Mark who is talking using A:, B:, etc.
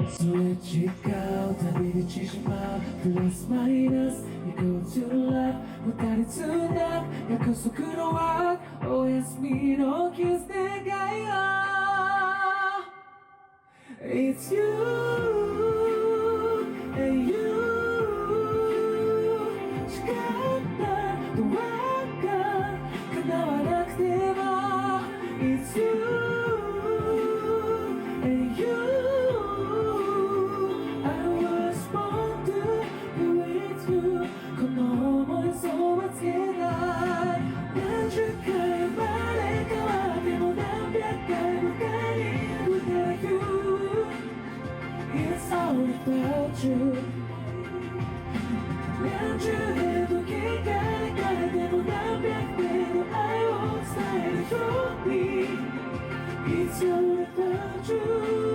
A: Switch ikaw, tabi 치지마 Plus minus 이거 to love 보다리 tunap 약속으로 walk Oh yes me no kiss 내가요 It's you and you 시간다 또 와가 그나마 나 그대와 It's you and you I was born to be with you Come on, so what's it like? 난 줄까요 말할까와 대모난 벽까지 without you It's all about you 난 주해도 길가에 대모난 벽대로 I won't stay with you It's all about you